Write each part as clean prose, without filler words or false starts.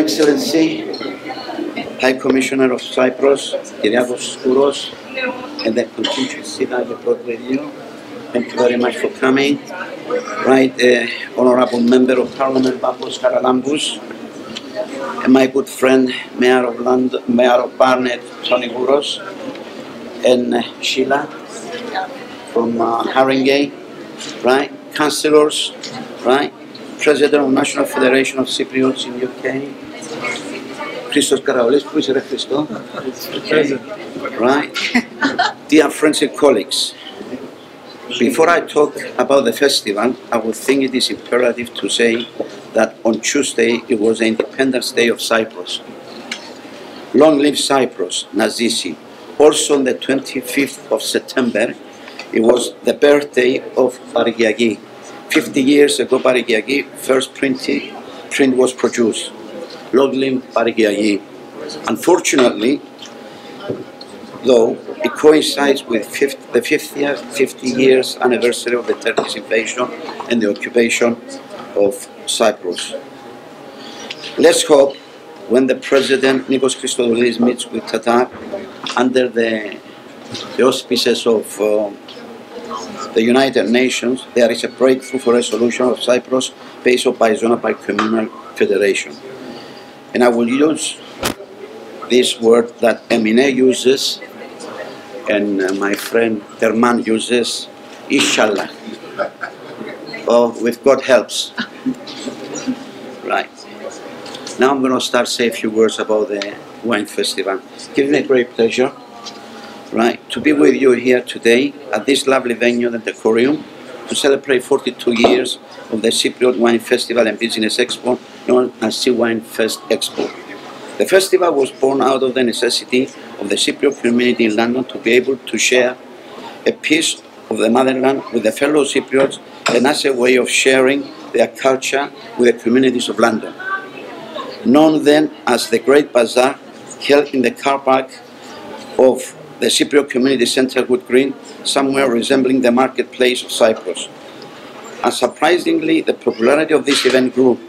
Excellency, High Commissioner of Cyprus, Kyriakos Skouros, and the contingency that I brought with you. Thank you very much for coming. Right, Honorable Member of Parliament, Bambos Karalambous, and my good friend, Mayor of London, Mayor of Barnet, Tony Gouros, and Sheila from Haringey, right, councillors, right, President of National Federation of Cypriots in UK, Christos Karaolis, who is Christo? Right, dear friends and colleagues, before I talk about the festival, I would think it is imperative to say that on Tuesday it was the Independence Day of Cyprus. Long live Cyprus, Nazisi. Also on the 25th of September, it was the birthday of Parigiagi. 50 years ago, Parigiagi, first print was produced. Long live Parigiagi. Unfortunately, though, it coincides with the 50 years anniversary of the Turkish invasion and the occupation of Cyprus. Let's hope when the President Nikos Christodoulidis meets with Tatar under the auspices of the United Nations, there is a breakthrough for a solution of Cyprus based on bizonal bicommunal federation. And I will use this word that Emine uses and my friend Herman uses, Inshallah, or with God helps. Right. Now I'm going to start say a few words about the wine festival. Give me a great pleasure, right, to be with you here today at this lovely venue, the Decorium, to celebrate 42 years of the Cypriot Wine Festival and Business Expo, known as Sea Wine Fest Expo. The festival was born out of the necessity of the Cypriot community in London to be able to share a piece of the motherland with the fellow Cypriots and as a way of sharing their culture with the communities of London. Known then as the Great Bazaar, held in the car park of the Cypriot Community Centre, Wood Green, somewhere resembling the marketplace of Cyprus. And surprisingly, the popularity of this event grew,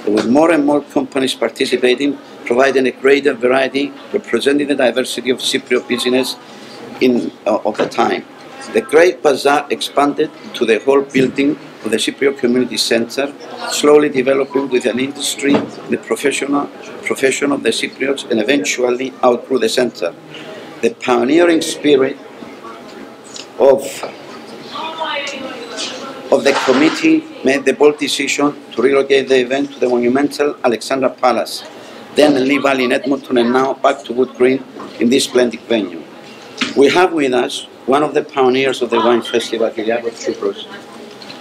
with more and more companies participating, providing a greater variety, representing the diversity of Cypriot business of the time. The Great Bazaar expanded to the whole building of the Cypriot Community Centre, slowly developing with an industry, the profession of the Cypriots, and eventually outgrew the centre. The pioneering spirit of the committee made the bold decision to relocate the event to the monumental Alexandra Palace, then Lee Valley in Edmonton, and now back to Wood Green in this splendid venue. We have with us one of the pioneers of the wine festival, Kyriakos Skouros,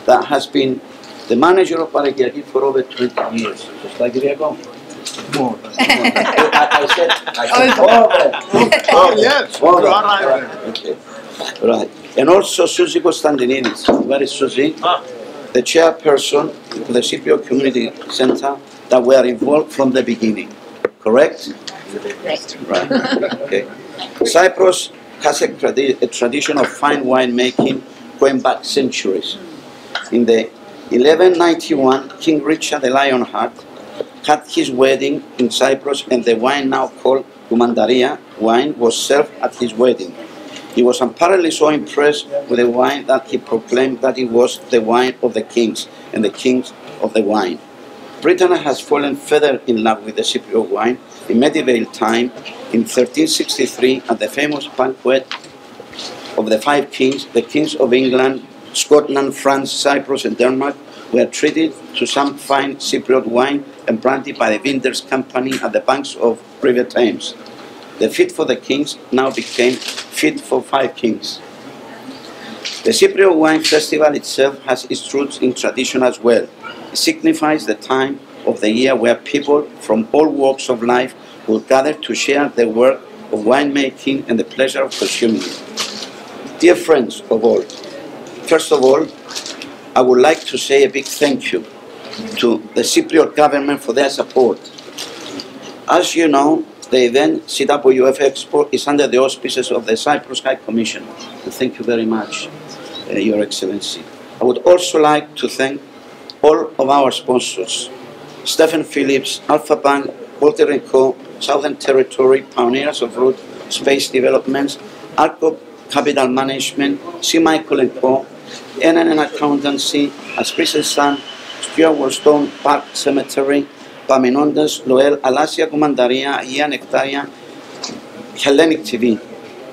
that has been the manager of Parigiagi for over 20 years. Just like Kyriakos? More. I said oh yes, okay. Right. And also Suzy Konstantinidis. Where is Suzy? The chairperson of the Cypriot Community Centre that were involved from the beginning. Correct? Correct. Right. Okay. Cyprus has a tradition of fine wine making going back centuries. In the 1191, King Richard the Lionheart had his wedding in Cyprus, and the wine now called Kumandaria wine was served at his wedding. He was apparently so impressed with the wine that he proclaimed that it was the wine of the kings and the kings of the wine. Britain has fallen further in love with the Cypriot wine in medieval time. In 1363, at the famous banquet of the five kings, the kings of England, Scotland, France, Cyprus, and Denmark were treated to some fine Cypriot wine and brandy by the Vintners Company at the banks of River Thames. The fit for the kings now became fit for five kings. The Cypriot Wine Festival itself has its roots in tradition as well. It signifies the time of the year where people from all walks of life will gather to share the work of winemaking and the pleasure of consuming it. Dear friends of all, first of all, I would like to say a big thank you to the Cypriot government for their support. As you know, the event CWF Expo is under the auspices of the Cyprus High Commission. And thank you very much, Your Excellency. I would also like to thank all of our sponsors, Stephen Phillips, Alpha Bank, Walter & Co., Southern Territory, pioneers of road space developments, Arco Capital Management, C. Michael & Co., NNN Accountancy, Asprison Sun, Stuart Wollstone Park Cemetery, Paminondas, Loel, Alasia Comandaria, Ian Nectaria, Hellenic TV,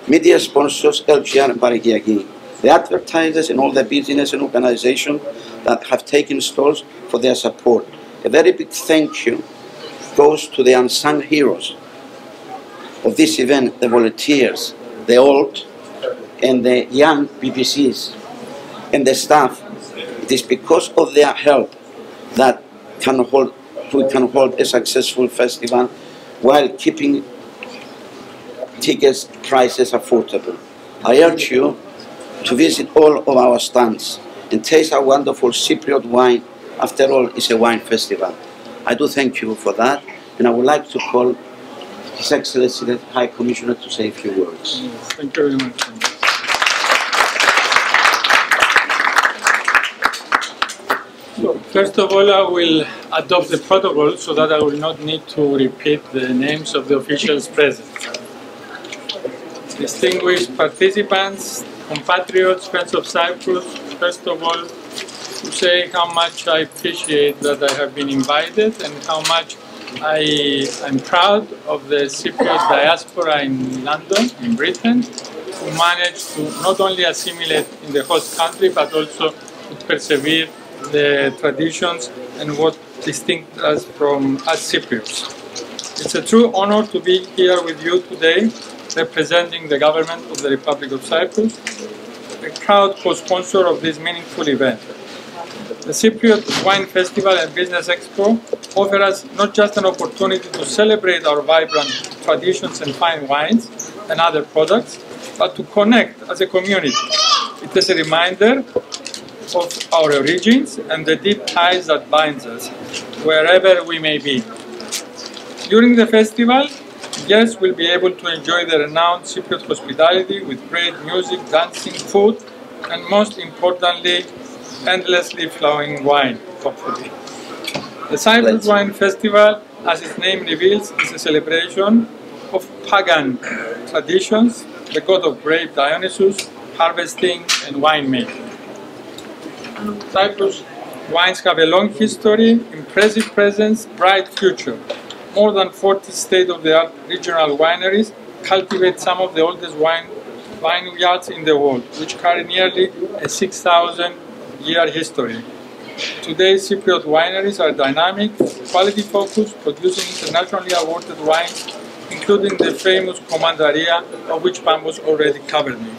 media sponsors, LGR and Barigiagi, the advertisers and all the business and organizations that have taken stalls for their support. A very big thank you goes to the unsung heroes of this event, the volunteers, the old and the young BPCs and the staff. It is because of their help that we can hold a successful festival while keeping tickets prices affordable. I urge you to visit all of our stands and taste our wonderful Cypriot wine. After all, it's a wine festival. I do thank you for that, and I would like to call His Excellency the High Commissioner to say a few words. Thank you very much. So, first of all, I will adopt the protocol so that I will not need to repeat the names of the officials present. Distinguished participants, compatriots, friends of Cyprus, first of all, to say how much I appreciate that I have been invited and how much I am proud of the Cypriot diaspora in London, in Britain, who managed to not only assimilate in the host country but also to persevere the traditions and what distinct us from us Cypriots. It's a true honor to be here with you today, representing the government of the Republic of Cyprus, a proud co-sponsor of this meaningful event. The Cypriot Wine Festival and Business Expo offer us not just an opportunity to celebrate our vibrant traditions and fine wines and other products, but to connect as a community. It is a reminder of our origins and the deep ties that binds us, wherever we may be. During the festival, guests will be able to enjoy the renowned Cypriot hospitality with great music, dancing, food, and most importantly, endlessly flowing wine, hopefully. The Cyprus Wine Festival, as its name reveals, is a celebration of pagan traditions, the god of grape Dionysus, harvesting and winemaking. Cyprus wines have a long history, impressive presence, bright future. More than 40 state-of-the-art regional wineries cultivate some of the oldest vineyards in the world, which carry nearly a 6,000-year history. Today's Cypriot wineries are dynamic, quality-focused, producing internationally awarded wines, including the famous Commandaria, of which Pambos already covered me.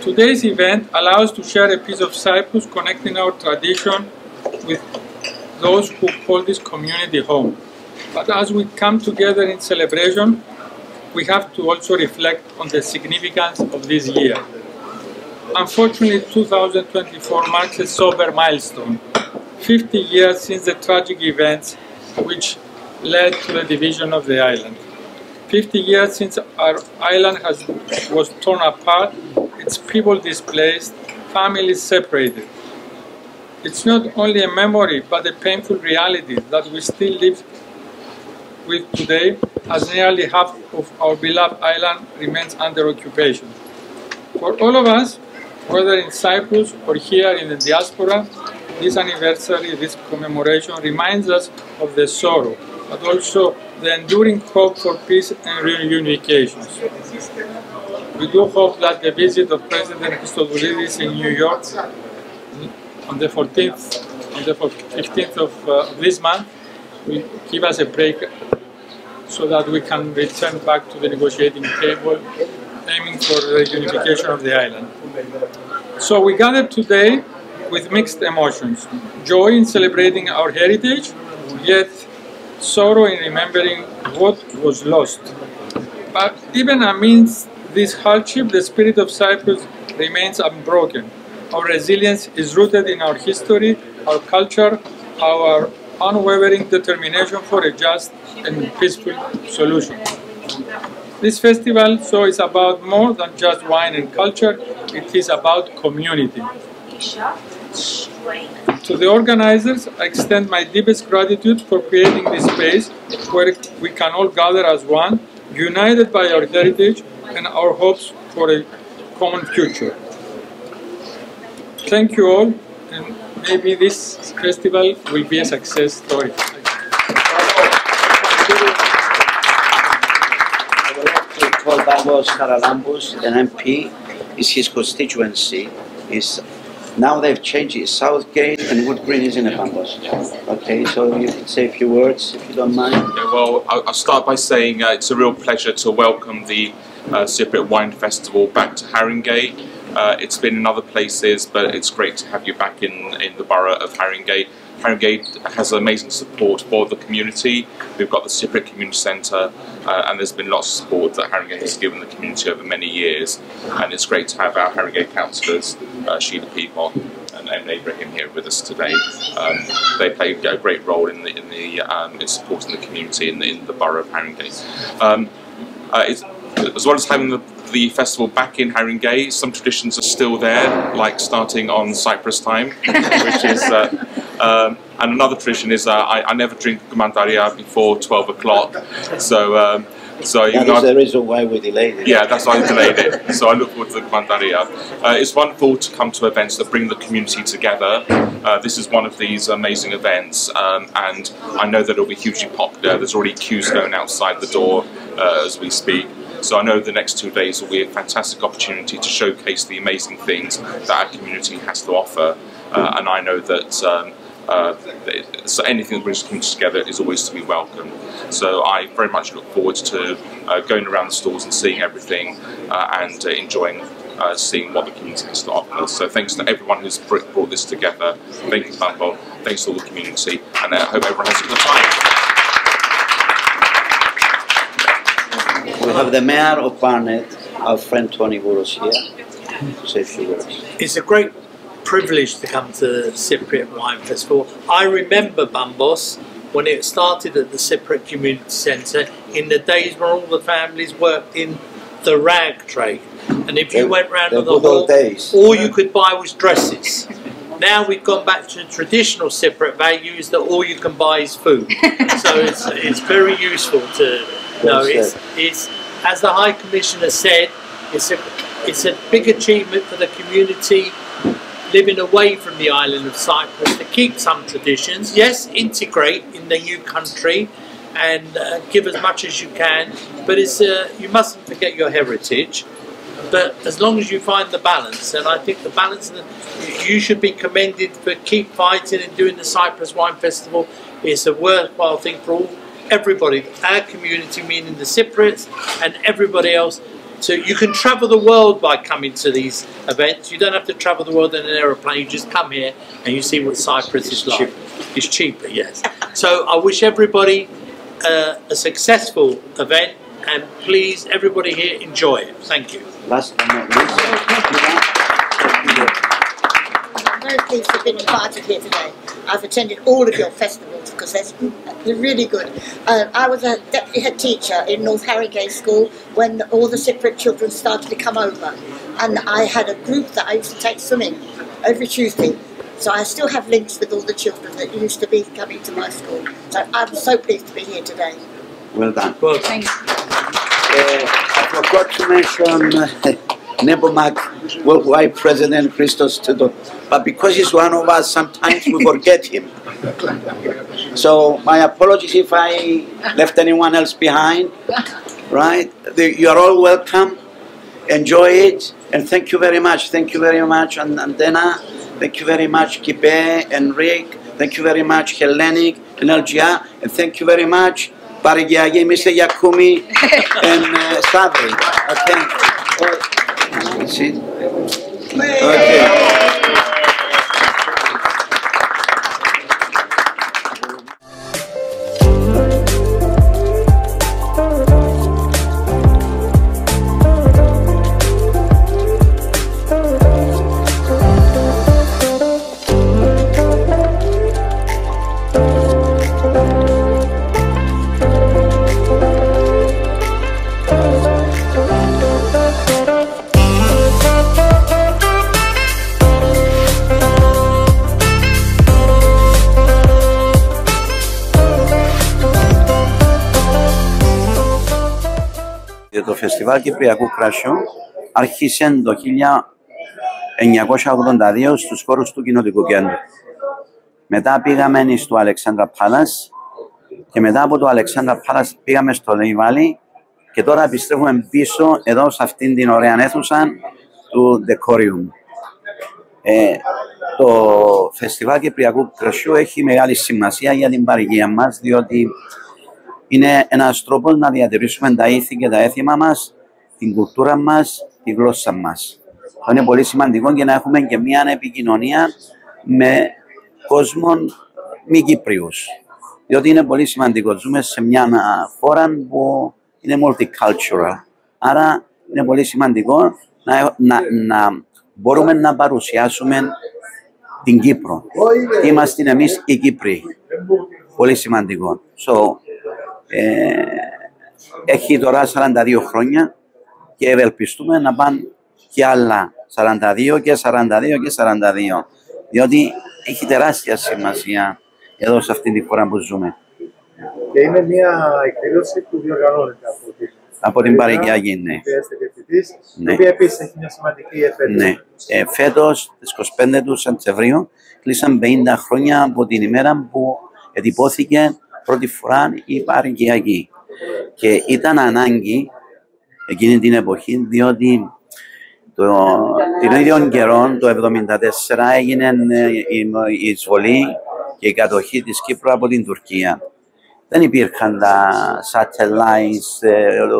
Today's event allows us to share a piece of Cyprus, connecting our tradition with those who call this community home. But as we come together in celebration, we have to also reflect on the significance of this year. Unfortunately, 2024 marks a sober milestone, 50 years since the tragic events which led to the division of the island. 50 years since our island was torn apart, its people displaced, families separated. It's not only a memory, but a painful reality that we still live with today, as nearly half of our beloved island remains under occupation. For all of us, whether in Cyprus or here in the diaspora, this anniversary, this commemoration reminds us of the sorrow, but also the enduring hope for peace and reunification. We do hope that the visit of President Christodoulidis in New York on the 15th of this month will give us a break so that we can return back to the negotiating table, aiming for the reunification of the island. So we gathered today with mixed emotions, joy in celebrating our heritage, yet sorrow in remembering what was lost. But even amidst this hardship, the spirit of Cyprus remains unbroken. Our resilience is rooted in our history, our culture, our unwavering determination for a just and peaceful solution. This festival so is about more than just wine and culture, it is about community. To the organizers, I extend my deepest gratitude for creating this space where we can all gather as one, united by our heritage and our hopes for a common future. Thank you all, and maybe this festival will be a success story. Called Bambos Haralambos, an MP, is his constituency. Now they've changed it. Southgate and Wood Green is in a Bambos. Okay, so you can say a few words if you don't mind. Yeah, well, I'll start by saying it's a real pleasure to welcome the Cypriot Wine Festival back to Haringey. It's been in other places, but it's great to have you back in the borough of Haringey. Haringey has amazing support for the community. We've got the Cypriot Community Centre, and there's been lots of support that Haringey has given the community over many years. And it's great to have our Haringey councillors, Sheila Peapon and Emily Ibrahim, here with us today. They play a great role in supporting the community in the borough of Haringey. As well as having the festival back in Haringey, some traditions are still there, like starting on Cyprus time, which is, and another tradition is I never drink Gumandaria before 12 o'clock. So That is the reason why we delayed it. Yeah, that's why I delayed it. So I look forward to the Gumandaria. It's wonderful to come to events that bring the community together. This is one of these amazing events, and I know that it'll be hugely popular. There's already queues going outside the door as we speak. So I know the next 2 days will be a fantastic opportunity to showcase the amazing things that our community has to offer. And I know that so anything that brings the community together is always to be welcome. So I very much look forward to going around the stores and seeing everything and enjoying seeing what the community has to offer. So thanks to everyone who's brought this together. Thank you, Bambo. Thanks to all the community, and I hope everyone has a good time. We have the Mayor of Barnet, our friend Tony Burrows, here to say a few words. It's a great privilege to come to the Cypriot Wine Festival. I remember Bambos when it started at the Cypriot Community Centre in the days when all the families worked in the rag trade. And if you went round to the hall, all you could buy was dresses. Now we've gone back to traditional Cypriot values that all you can buy is food. So it's very useful to know. It's as the High Commissioner said, it's a big achievement for the community living away from the island of Cyprus to keep some traditions. Yes, integrate in the new country and give as much as you can, but you mustn't forget your heritage. But as long as you find the balance, and I think the balance, you should be commended for keep fighting and doing the Cyprus Wine Festival. It's a worthwhile thing for everybody, our community, meaning the Cypriots and everybody else. So you can travel the world by coming to these events. You don't have to travel the world in an aeroplane. You just come here and you see what Cyprus is like. It's cheaper, yes. So I wish everybody a successful event, and please, everybody here, enjoy it. Thank you. Last but not least, I'm very pleased to have been invited here today. I've attended all of your festivals because they're really good. I was a deputy head teacher in North Haringey School when all the Cypriot children started to come over, and I had a group that I used to take swimming every Tuesday. So I still have links with all the children that used to be coming to my school. So I'm so pleased to be here today. well done. Well, Thanks. I forgot to mention Nebomak Worldwide President Christos Tudor, but because he's one of us, sometimes we forget him. So my apologies if I left anyone else behind, right? You are all welcome, enjoy it, and thank you very much. Thank you very much, Andena. Thank you very much, Kipe and Rick. Thank you very much, Hellenic and LGA, and thank you very much, Parigiagi, Mr. Yakumi, and Savi. Okay. That's it. Okay. Φεστιβάλ Κυπριακού Κρασιού άρχισε το 1982 στους χώρους του Κοινοτικού Κέντρου. Μετά πήγαμε στο Alexandra Palace και μετά από το Alexandra Palace πήγαμε στο Lehigh Valley και τώρα επιστρέφουμε πίσω εδώ σε αυτήν την ωραία αίθουσα του Decorium. Το Φεστιβάλ Κυπριακού Κρασιού έχει μεγάλη σημασία για την παροικία μας, διότι είναι ένας τρόπος να διατηρήσουμε τα ήθη και τα έθιμα μας, την κουλτούρα μας, τη γλώσσα μας. Αυτό είναι πολύ σημαντικό και να έχουμε και μια επικοινωνία με κόσμο μη Κύπριους. Διότι είναι πολύ σημαντικό. Ζούμε σε μια χώρα που είναι multicultural. Άρα είναι πολύ σημαντικό να μπορούμε να παρουσιάσουμε την Κύπρο. Είμαστε εμείς οι Κύπροι. Πολύ σημαντικό. Έχει τώρα 42 χρόνια και ευελπιστούμε να πάνε και άλλα 42 και 42 και 42. Διότι έχει τεράστια σημασία εδώ σε αυτή τη χώρα που ζούμε. Και είναι μια εκδήλωση που διοργανώνεται από την παροικιακή, ναι. Η οποία επίσης έχει μια σημαντική επέτειο. Ναι. Φέτος, στις 25 του Σεπτεμβρίου, κλείσαν 50 χρόνια από την ημέρα που ετυπώθηκε πρώτη φορά η παροικιακή. Και ήταν ανάγκη εκείνη την εποχή, διότι την ίδιο καιρό, το 1974, έγινε η εισβολή και η κατοχή της Κύπρου από την Τουρκία. Δεν υπήρχαν τα satellites,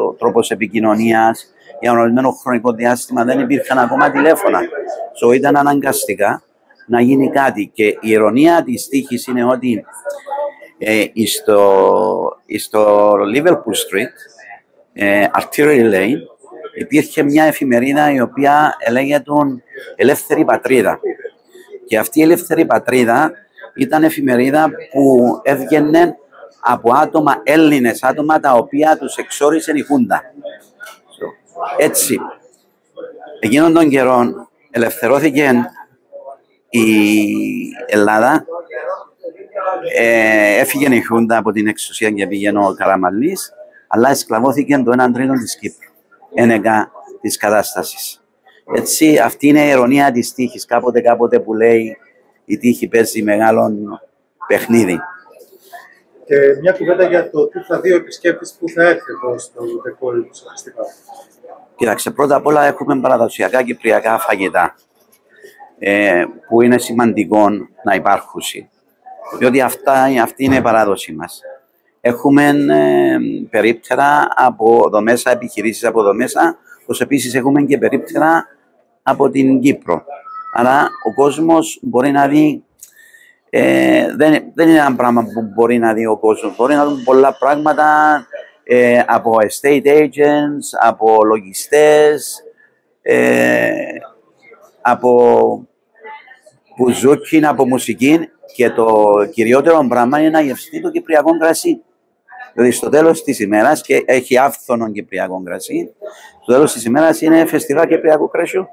ο τρόπος επικοινωνίας, για ορισμένο χρονικό διάστημα δεν υπήρχαν ακόμα τηλέφωνα. Ήταν αναγκαστικά να γίνει κάτι. Και η ειρωνία της τύχης είναι ότι στο Liverpool Street, Artillery Lane, υπήρχε μια εφημερίδα η οποία λέγεται Ελεύθερη Πατρίδα. Και αυτή η Ελεύθερη Πατρίδα ήταν εφημερίδα που έβγαινε από Έλληνες άτομα τα οποία τους εξόρισε η Χούντα. Έτσι, εκείνον τον καιρό ελευθερώθηκε η Ελλάδα, έφυγε η Χούντα από την εξουσία και πήγαινε ο Καραμανλής, αλλά εσκλαβώθηκε το 1/3 της Κύπρου, ένεκα της κατάστασης. Έτσι, αυτή είναι η ειρωνία της τύχης, κάποτε που λέει η τύχη παίζει μεγάλο παιχνίδι. Και μια κουβέντα για το τι θα δει ο επισκέπτης που θα έρθει εδώ στο Decorium του φεστιβάλ. Κοίταξε, πρώτα απ' όλα έχουμε παραδοσιακά κυπριακά φαγητά, που είναι σημαντικό να υπάρχουν, διότι αυτή είναι η παράδοση μας. Έχουμε περίπτερα από εδώ μέσα, επιχειρήσεις από εδώ μέσα, όπως επίσης έχουμε και περίπτερα από την Κύπρο. Άρα ο κόσμος μπορεί να δει, δεν είναι ένα πράγμα που μπορεί να δει ο κόσμος, μπορεί να δει πολλά πράγματα από estate agents, από λογιστές, από μπουζούκιν, από μουσική, και το κυριότερο πράγμα είναι να γευστεί το κυπριακό κρασί. Δηλαδή στο τέλος της ημέρας, και έχει άφθονο κυπριακό κρασί, στο τέλος της ημέρας είναι φεστιβάλ Κυπριακού Κρασιού.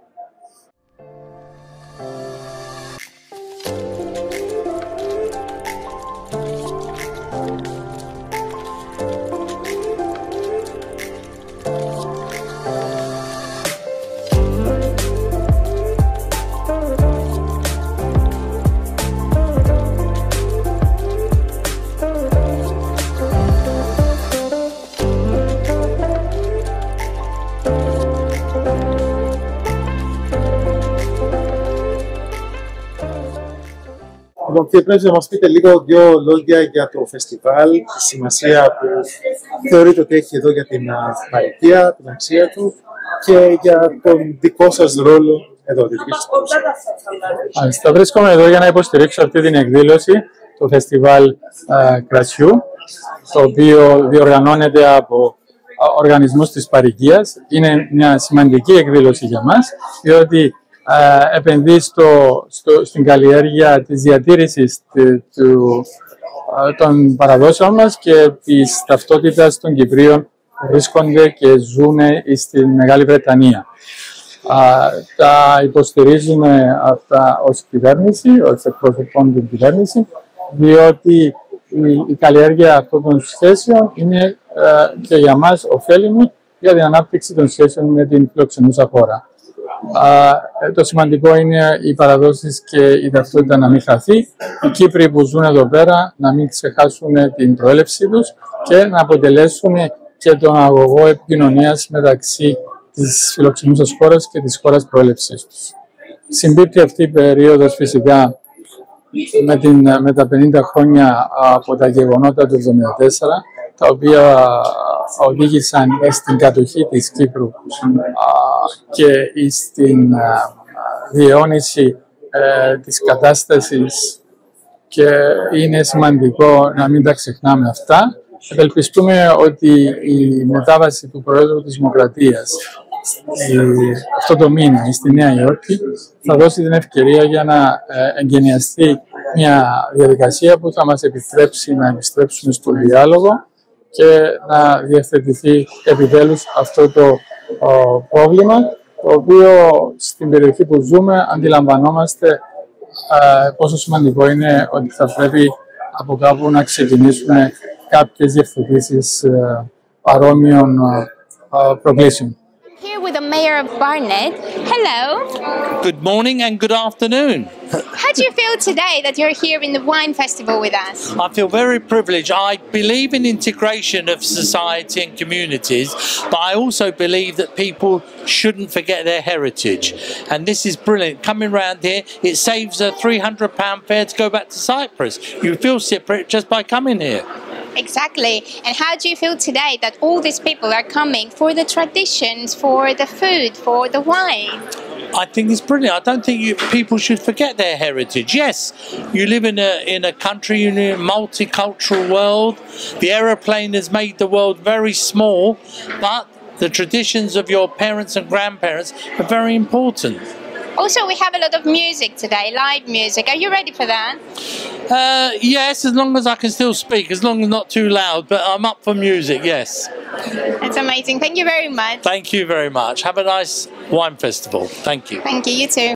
Λοιπόν, κύριε Πρέσβη, να μας πείτε λίγο δύο λόγια για το φεστιβάλ, τη σημασία που θεωρείτε ότι έχει εδώ για την παροικία, την αξία του και για τον δικό σας ρόλο εδώ, τη δική σας παρουσία. Θα βρίσκομαι εδώ για να υποστηρίξω αυτή την εκδήλωση, το Φεστιβάλ Κρασιού, το οποίο διοργανώνεται από οργανισμούς της παροικίας. Είναι μια σημαντική εκδήλωση για μας, διότι επενδύει στην καλλιέργεια της διατήρησης των παραδόσεων μας και της ταυτότητας των Κυπρίων που βρίσκονται και ζουν στη Μεγάλη Βρετανία. Τα υποστηρίζουμε αυτά ως κυβέρνηση, ως εκπροσωπών την κυβέρνηση, διότι η καλλιέργεια αυτών των σχέσεων είναι και για μας ωφέλιμη για την ανάπτυξη των σχέσεων με την φιλοξενούσα χώρα. Το σημαντικό είναι οι παραδόσεις και η ταυτότητα να μην χαθεί. Οι Κύπροι που ζουν εδώ πέρα να μην ξεχάσουν την προέλευσή τους και να αποτελέσουν και τον αγωγό επικοινωνίας μεταξύ της φιλοξενούσας χώρας και της χώρας προέλευσής τους. Συμπίπτει αυτή η περίοδος φυσικά με τα 50 χρόνια από τα γεγονότα του 1974, τα οποία οδήγησαν στην κατοχή της Κύπρου και στην διαιώνιση της κατάστασης, και είναι σημαντικό να μην τα ξεχνάμε αυτά. Ευελπιστούμε ότι η μετάβαση του Προέδρου της Δημοκρατίας αυτό το μήνα στη Νέα Υόρκη θα δώσει την ευκαιρία για να εγκαινιαστεί μια διαδικασία που θα μας επιτρέψει να επιστρέψουμε στο διάλογο και να διευθετηθεί επιτέλους αυτό το πρόβλημα, το οποίο στην περιοχή που ζούμε αντιλαμβανόμαστε πόσο σημαντικό είναι ότι θα πρέπει από κάπου να ξεκινήσουν κάποιες διευθετήσεις παρόμοιων προκλήσεων. Here with the mayor of Barnet. Hello. Good morning and good afternoon. How do you feel today that you're here in the wine festival with us? I feel very privileged. I believe in integration of society and communities, but I also believe that people shouldn't forget their heritage. And this is brilliant. Coming round here, it saves a £300 fare to go back to Cyprus. You feel Cypriot just by coming here. Exactly. And how do you feel today that all these people are coming for the traditions, for the food, for the wine? I think it's brilliant. I don't think people should forget their heritage. Yes, you live in a country, in a multicultural world. The aeroplane has made the world very small, but the traditions of your parents and grandparents are very important. Also, we have a lot of music today, live music. Are you ready for that? Yes, as long as I can still speak, as long as not too loud, but I'm up for music, yes. That's amazing. Thank you very much. Thank you very much. Have a nice wine festival. Thank you. Thank you, you too.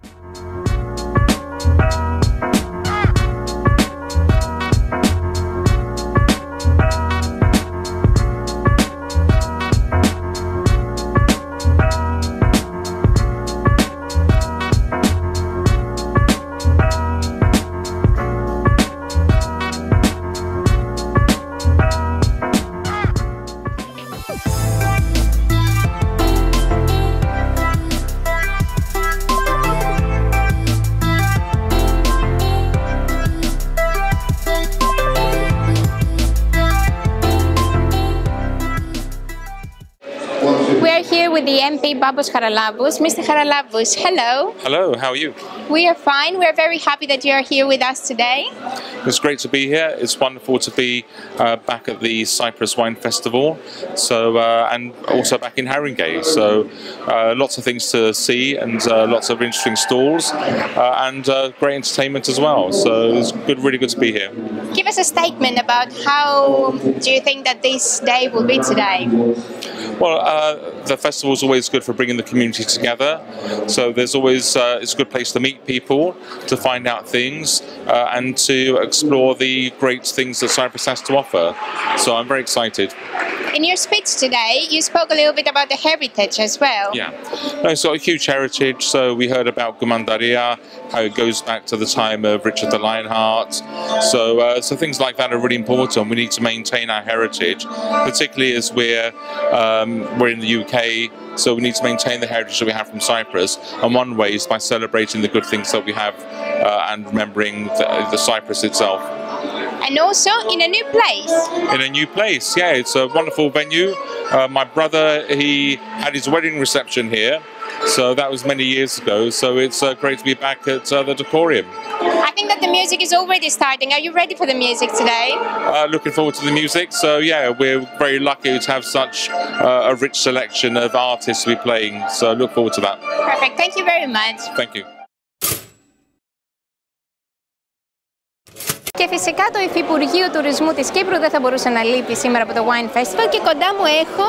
We are here with the MP Babos Charalambous. Mr. Charalambous, hello. Hello, how are you? We are fine. We are very happy that you are here with us today. It's great to be here. It's wonderful to be back at the Cyprus Wine Festival, and also back in Haringey. So lots of things to see and lots of interesting stalls and great entertainment as well. So it's really good to be here. Give us a statement about how do you think that this day will be today? Well, the festival is always good for bringing the community together. So there's always it's a good place to meet people, to find out things, and to explore the great things that Cyprus has to offer. So I'm very excited. In your speech today, you spoke a little bit about the heritage as well. Yeah, no, it's got a huge heritage. So we heard about Gumandaria, how it goes back to the time of Richard the Lionheart. So things like that are really important. We need to maintain our heritage, particularly as we're in the UK. So we need to maintain the heritage that we have from Cyprus. And one way is by celebrating the good things that we have and remembering the Cyprus itself. And also in a new place. In a new place, yeah. It's a wonderful venue. My brother, he had his wedding reception here. So that was many years ago. So it's great to be back at the Decorium. I think that the music is already starting. Are you ready for the music today? Looking forward to the music. So yeah, we're very lucky to have such a rich selection of artists to be playing. So I look forward to that. Perfect. Thank you very much. Thank you. Και φυσικά το Υφυπουργείο Τουρισμού της Κύπρου δεν θα μπορούσε να λείπει σήμερα από το Wine Festival και κοντά μου έχω...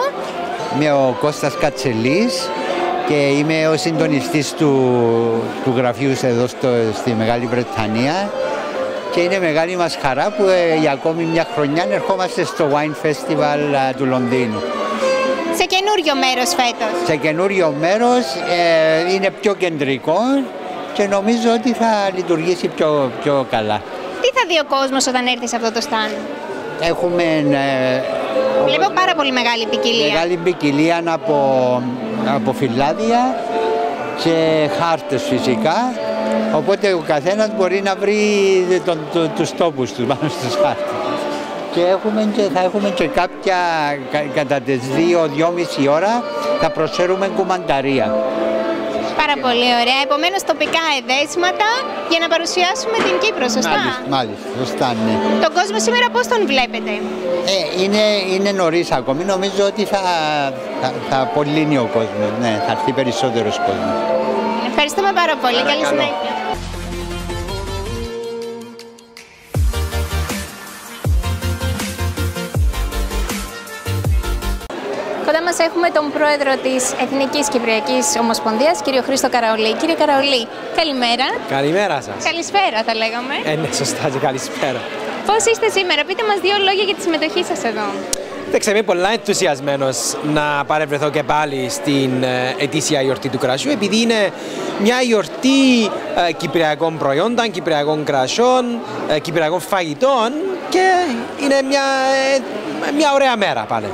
Είμαι ο Κώστας Κατσελής και είμαι ο συντονιστής του γραφείου εδώ στη Μεγάλη Βρετανία και είναι μεγάλη μας χαρά που για ακόμη μια χρονιά ερχόμαστε στο Wine Festival του Λονδίνου. Σε καινούριο μέρος φέτος. Σε καινούριο μέρος, είναι πιο κεντρικό και νομίζω ότι θα λειτουργήσει πιο καλά. Τι θα δει ο κόσμος όταν έρθει σε αυτό το stand? Έχουμε Βλέπω πάρα πολύ μεγάλη ποικιλία. Μεγάλη ποικιλία από φυλάδια και χάρτες φυσικά, οπότε ο καθένας μπορεί να βρει τους τόπους του πάνω στους χάρτες. Και θα έχουμε και κάποια, κατά τις 2-2,5 ώρα θα προσφέρουμε κουμανταρία. Πάρα πολύ ωραία. Επομένως τοπικά εδέσματα για να παρουσιάσουμε την Κύπρο, σωστά? Μάλιστα, σωστά, ναι. Τον κόσμο σήμερα πώς τον βλέπετε? Είναι νωρίς ακόμη. Νομίζω ότι θα απολύνει ο κόσμος. Ναι, θα έρθει περισσότερος κόσμος. Ευχαριστούμε πάρα πολύ. Καλή συνέχεια. Κοντά μας έχουμε τον πρόεδρο της Εθνικής Κυπριακής Ομοσπονδίας, κύριο Χρήστο Καραολή. Κύριε Καραολή, καλημέρα. Καλημέρα σας. Καλησπέρα θα λέγαμε. Ναι, σωστά και καλησπέρα. Πώς είστε σήμερα? Πείτε μας δύο λόγια για τη συμμετοχή σας εδώ. Είμαι πολύ ενθουσιασμένος να παρευρεθώ και πάλι στην ετήσια γιορτή του κρασιού, επειδή είναι μια γιορτή κυπριακών προϊόντων, κυπριακών κρασιών, κυπριακών φαγητών και είναι μια ωραία μέρα πάλι.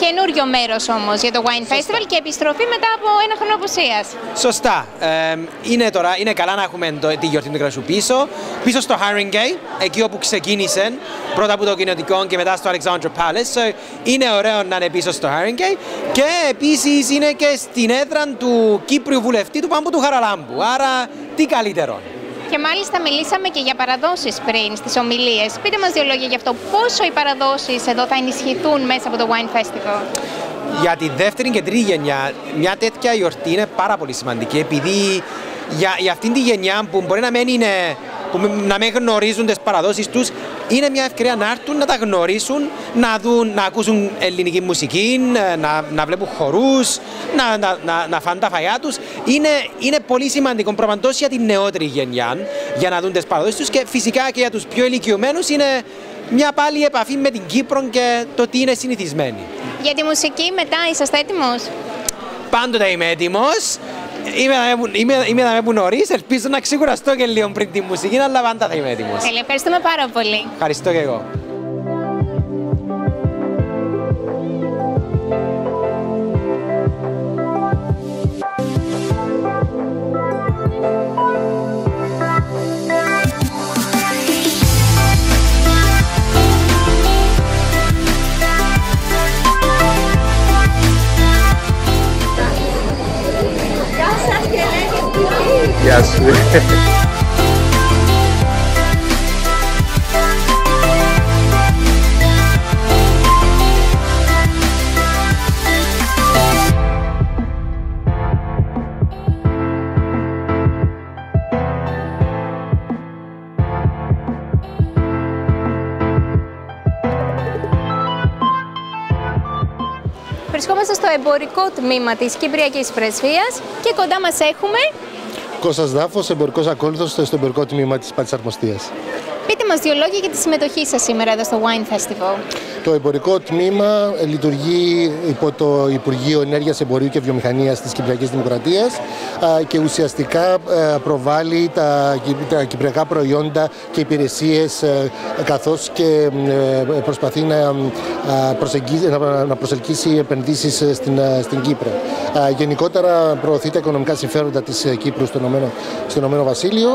Καινούριο μέρος όμως για το Wine Festival και επιστροφή μετά από ένα χρόνο απουσίας. Σωστά. Είναι καλά να έχουμε τη γιορτή του κρασιού πίσω στο Haringey, εκεί όπου ξεκίνησε, πρώτα από το Κοινοτικό και μετά στο Alexandra Palace. So, είναι ωραίο να είναι πίσω στο Haringey και επίσης είναι και στην έδρα του Κύπριου βουλευτή του Πάμπου του Χαραλάμπου. Άρα τι καλύτερο. Και μάλιστα μιλήσαμε και για παραδόσεις πριν στις ομιλίες. Πείτε μας δύο λόγια γι' αυτό. Πόσο οι παραδόσεις εδώ θα ενισχυθούν μέσα από το Wine Festival? Για τη δεύτερη και τρίτη γενιά, μια τέτοια γιορτή είναι πάρα πολύ σημαντική, επειδή για αυτήν τη γενιά που μπορεί να μην γνωρίζουν τις παραδόσεις τους, είναι μια ευκαιρία να έρθουν, να τα γνωρίσουν, να ακούσουν ελληνική μουσική, να βλέπουν χορούς, να φάνε τα φαγιά τους. Είναι πολύ σημαντικό προπαντός για την νεότερη γενιά, για να δουν τις παραδόσεις τους και φυσικά και για τους πιο ηλικιωμένους είναι μια πάλι επαφή με την Κύπρο και το τι είναι συνηθισμένοι. Για τη μουσική μετά είσαστε έτοιμος? Πάντοτε είμαι έτοιμος. Είμαι να με νωρίς, ελπίζω να ξεκουραστώ και λίγο πριν τη μουσική, αλλά πάντα θα είμαι έτοιμος. Ευχαριστούμε πάρα πολύ. Ευχαριστώ και εγώ. Γεια σου. Βρισκόμαστε στο εμπορικό τμήμα της Κυπριακής Πρεσβείας και κοντά μας έχουμε... Κώστας Δάφος, εμπορικός ακόλουθος στο εμπορικό τμήμα της Πάτης Αρμοστίας. Πείτε μας δύο λόγια για τη συμμετοχή σας σήμερα εδώ στο Wine Festival. Το εμπορικό τμήμα λειτουργεί υπό το Υπουργείο Ενέργειας, Εμπορίου και Βιομηχανίας της Κυπριακής Δημοκρατίας και ουσιαστικά προβάλλει τα κυπριακά προϊόντα και υπηρεσίες, καθώς και προσπαθεί να προσελκύσει επενδύσεις στην Κύπρο. Γενικότερα προωθεί τα οικονομικά συμφέροντα της Κύπρου στο Ηνωμένο Βασίλειο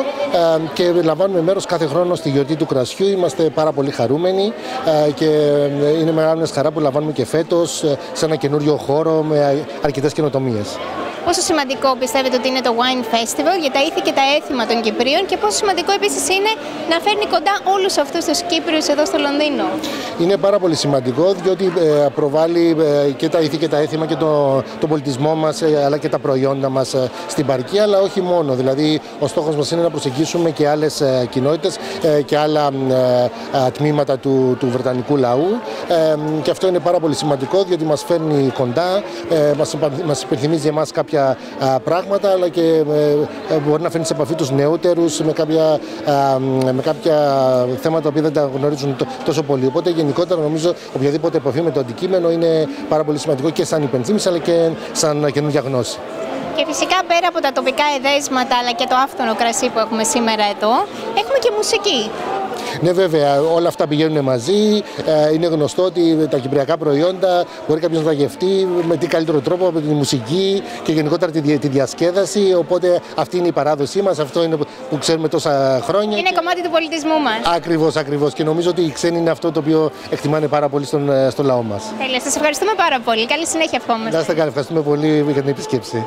και λαμβάνουμε μέρος κάθε χρόνο στη γιορτή του κρασιού. Είμαστε πάρα πολύ χαρούμενοι και είναι μεγάλη χαρά που λαμβάνουμε και φέτος σε ένα καινούριο χώρο με αρκετές καινοτομίες. Πόσο σημαντικό πιστεύετε ότι είναι το Wine Festival για τα ήθη και τα έθιμα των Κυπρίων και πόσο σημαντικό επίσης είναι να φέρνει κοντά όλους αυτούς τους Κύπριους εδώ στο Λονδίνο? Είναι πάρα πολύ σημαντικό διότι προβάλλει και τα ήθη και τα έθιμα και τον πολιτισμό μας αλλά και τα προϊόντα μας στην παροικία, αλλά όχι μόνο. Δηλαδή ο στόχος μας είναι να προσεγγίσουμε και άλλες κοινότητες και άλλα τμήματα του βρετανικού λαού και αυτό είναι πάρα πολύ σημαντικό διότι μας φέρνει κοντά, μας υπενθυμίζει εμάς κάποια κάποια πράγματα, αλλά και μπορεί να φέρνει σε επαφή τους νεότερους με κάποια θέματα που δεν τα γνωρίζουν τόσο πολύ. Οπότε γενικότερα νομίζω οποιαδήποτε επαφή με το αντικείμενο είναι πάρα πολύ σημαντικό και σαν υπενθύμηση αλλά και σαν καινούργια γνώση. Και φυσικά πέρα από τα τοπικά εδέσματα αλλά και το άφθονο κρασί που έχουμε σήμερα εδώ, έχουμε και μουσική. Ναι, βέβαια, όλα αυτά πηγαίνουν μαζί. Είναι γνωστό ότι τα κυπριακά προϊόντα μπορεί κάποιος να τα γευτεί με τι καλύτερο τρόπο από τη μουσική και γενικότερα τη διασκέδαση. Οπότε αυτή είναι η παράδοσή μας, αυτό είναι που ξέρουμε τόσα χρόνια. Είναι κομμάτι του πολιτισμού μας. Ακριβώς, ακριβώς. Και νομίζω ότι οι ξένοι είναι αυτό το οποίο εκτιμάνε πάρα πολύ στο λαό μας. Τέλεια, σας ευχαριστούμε πάρα πολύ. Καλή συνέχεια ευχόμαστε. Να είστε καλά, ευχαριστούμε πολύ για την επίσκεψη.